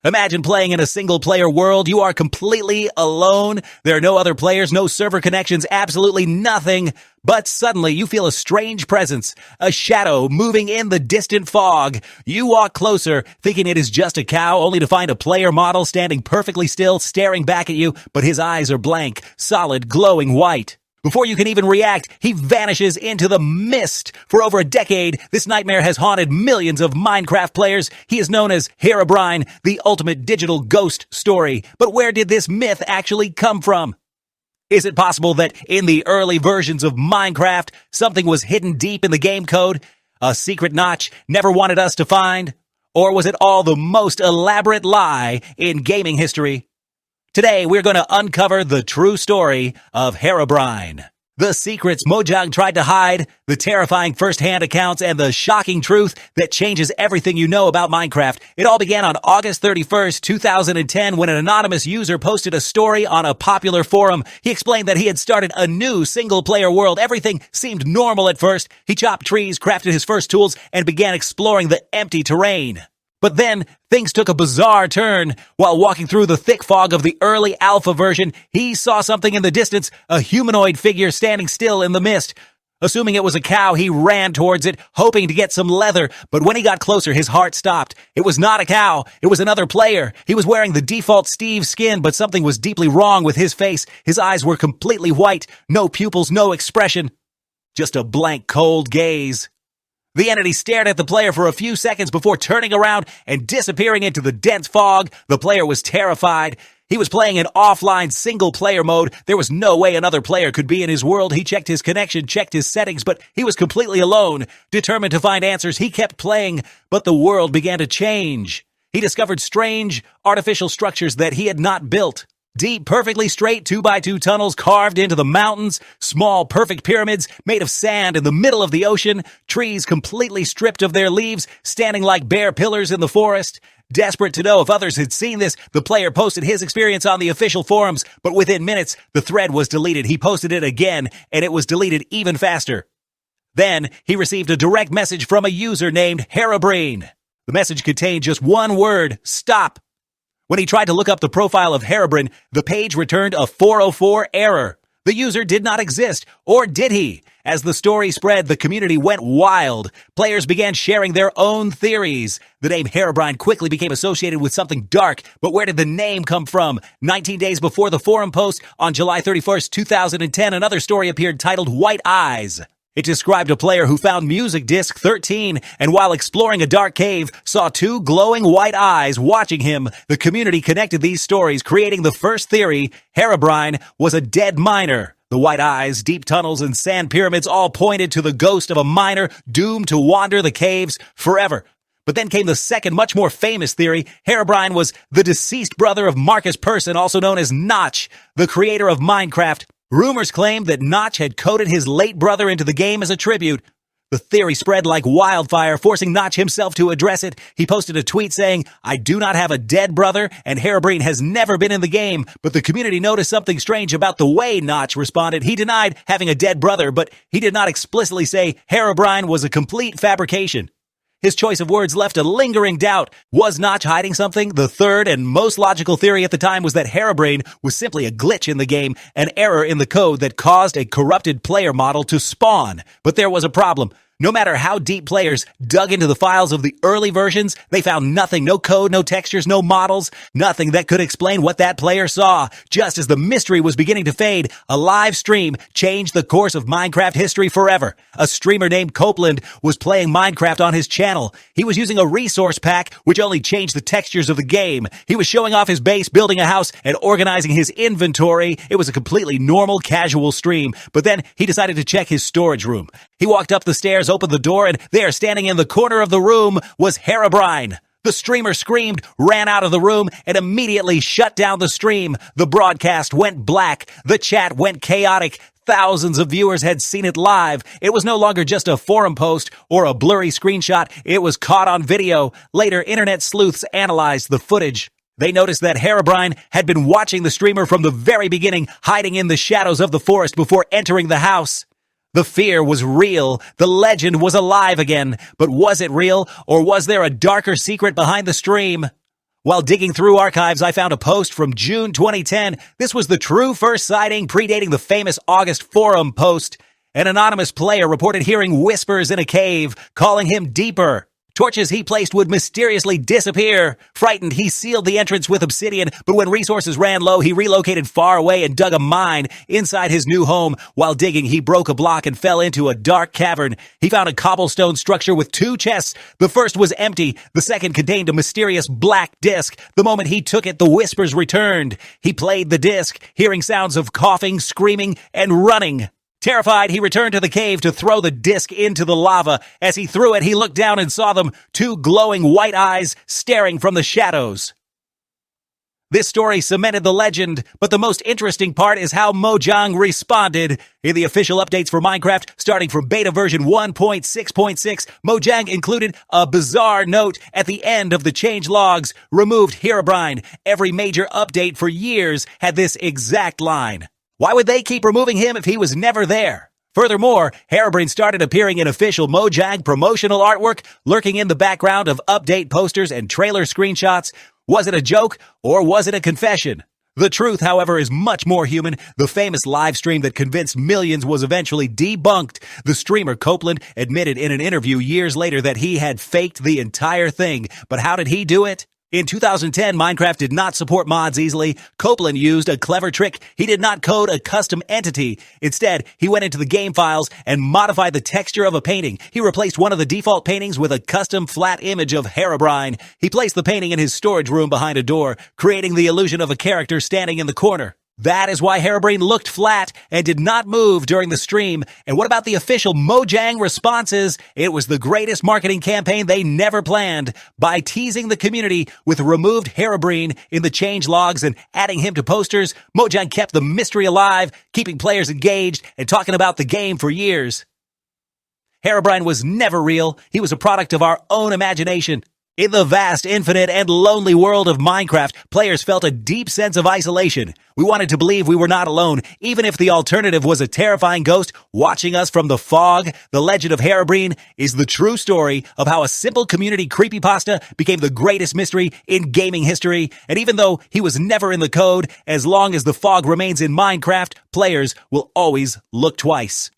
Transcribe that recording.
Imagine playing in a single-player world. You are completely alone. There are no other players, no server connections, absolutely nothing. But suddenly you feel a strange presence, a shadow moving in the distant fog. You walk closer, thinking it is just a cow, only to find a player model standing perfectly still, staring back at you, but his eyes are blank, solid, glowing white. Before you can even react, he vanishes into the mist. For over a decade, this nightmare has haunted millions of Minecraft players. He is known as Herobrine, the ultimate digital ghost story. But where did this myth actually come from? Is it possible that in the early versions of Minecraft, something was hidden deep in the game code? A secret Notch never wanted us to find? Or was it all the most elaborate lie in gaming history? Today, we're going to uncover the true story of Herobrine. The secrets Mojang tried to hide, the terrifying first-hand accounts, and the shocking truth that changes everything you know about Minecraft. It all began on August 31st, 2010, when an anonymous user posted a story on a popular forum. He explained that he had started a new single-player world. Everything seemed normal at first. He chopped trees, crafted his first tools, and began exploring the empty terrain. But then, things took a bizarre turn. While walking through the thick fog of the early alpha version, he saw something in the distance, a humanoid figure standing still in the mist. Assuming it was a cow, he ran towards it, hoping to get some leather. But when he got closer, his heart stopped. It was not a cow. It was another player. He was wearing the default Steve skin, but something was deeply wrong with his face. His eyes were completely white. No pupils, no expression. Just a blank, cold gaze. The entity stared at the player for a few seconds before turning around and disappearing into the dense fog. The player was terrified. He was playing in offline single-player mode. There was no way another player could be in his world. He checked his connection, checked his settings, but he was completely alone. Determined to find answers, he kept playing, but the world began to change. He discovered strange, artificial structures that he had not built. Deep, perfectly straight 2x2 tunnels carved into the mountains, small, perfect pyramids made of sand in the middle of the ocean, trees completely stripped of their leaves, standing like bare pillars in the forest. Desperate to know if others had seen this, the player posted his experience on the official forums, but within minutes, the thread was deleted. He posted it again, and it was deleted even faster. Then, he received a direct message from a user named Herobrine. The message contained just one word: stop. When he tried to look up the profile of Herobrine, the page returned a 404 error. The user did not exist, or did he? As the story spread, the community went wild. Players began sharing their own theories. The name Herobrine quickly became associated with something dark, but where did the name come from? 19 days before the forum post, on July 31st, 2010, another story appeared titled White Eyes. It described a player who found music disc 13 and while exploring a dark cave, saw two glowing white eyes watching him. The community connected these stories, creating the first theory: Herobrine was a dead miner. The white eyes, deep tunnels, and sand pyramids all pointed to the ghost of a miner doomed to wander the caves forever. But then came the second, much more famous theory. Herobrine was the deceased brother of Marcus Persson, also known as Notch, the creator of Minecraft. Rumors claimed that Notch had coded his late brother into the game as a tribute. The theory spread like wildfire, forcing Notch himself to address it. He posted a tweet saying, "I do not have a dead brother, and Herobrine has never been in the game." But the community noticed something strange about the way Notch responded. He denied having a dead brother, but he did not explicitly say Herobrine was a complete fabrication. His choice of words left a lingering doubt. Was Notch hiding something? The third and most logical theory at the time was that Herobrine was simply a glitch in the game, an error in the code that caused a corrupted player model to spawn. But there was a problem. No matter how deep players dug into the files of the early versions, they found nothing, no code, no textures, no models, nothing that could explain what that player saw. Just as the mystery was beginning to fade, a live stream changed the course of Minecraft history forever. A streamer named Copeland was playing Minecraft on his channel. He was using a resource pack which only changed the textures of the game. He was showing off his base, building a house, and organizing his inventory. It was a completely normal, casual stream. But then he decided to check his storage room. He walked up the stairs, opened the door, and there, standing in the corner of the room, was Herobrine. The streamer screamed, ran out of the room, and immediately shut down the stream. The broadcast went black. The chat went chaotic. Thousands of viewers had seen it live. It was no longer just a forum post or a blurry screenshot. It was caught on video. Later, internet sleuths analyzed the footage. They noticed that Herobrine had been watching the streamer from the very beginning, hiding in the shadows of the forest before entering the house. The fear was real. The legend was alive again. But was it real, or was there a darker secret behind the stream? While digging through archives, I found a post from June 2010. This was the true first sighting, predating the famous August forum post. An anonymous player reported hearing whispers in a cave, calling him deeper. Torches he placed would mysteriously disappear. Frightened, he sealed the entrance with obsidian, but when resources ran low, he relocated far away and dug a mine inside his new home. While digging, he broke a block and fell into a dark cavern. He found a cobblestone structure with 2 chests. The first was empty. The second contained a mysterious black disc. The moment he took it, the whispers returned. He played the disc, hearing sounds of coughing, screaming, and running. Terrified, he returned to the cave to throw the disc into the lava. As he threw it, he looked down and saw them, 2 glowing white eyes staring from the shadows. This story cemented the legend, but the most interesting part is how Mojang responded. In the official updates for Minecraft, starting from beta version 1.6.6, Mojang included a bizarre note at the end of the change logs, removed Herobrine. Every major update for years had this exact line. Why would they keep removing him if he was never there? Furthermore, Herobrine started appearing in official Mojang promotional artwork, lurking in the background of update posters and trailer screenshots. Was it a joke, or was it a confession? The truth, however, is much more human. The famous live stream that convinced millions was eventually debunked. The streamer Copeland admitted in an interview years later that he had faked the entire thing. But how did he do it? In 2010, Minecraft did not support mods easily. Copeland used a clever trick. He did not code a custom entity. Instead, he went into the game files and modified the texture of a painting. He replaced one of the default paintings with a custom flat image of Herobrine. He placed the painting in his storage room behind a door, creating the illusion of a character standing in the corner. That is why Herobrine looked flat and did not move during the stream. And what about the official Mojang responses? It was the greatest marketing campaign they never planned. By teasing the community with removed Herobrine in the change logs and adding him to posters, Mojang kept the mystery alive, keeping players engaged and talking about the game for years. Herobrine was never real. He was a product of our own imagination. In the vast, infinite, and lonely world of Minecraft, players felt a deep sense of isolation. We wanted to believe we were not alone, even if the alternative was a terrifying ghost watching us from the fog. The legend of Herobrine is the true story of how a simple community creepypasta became the greatest mystery in gaming history. And even though he was never in the code, as long as the fog remains in Minecraft, players will always look twice.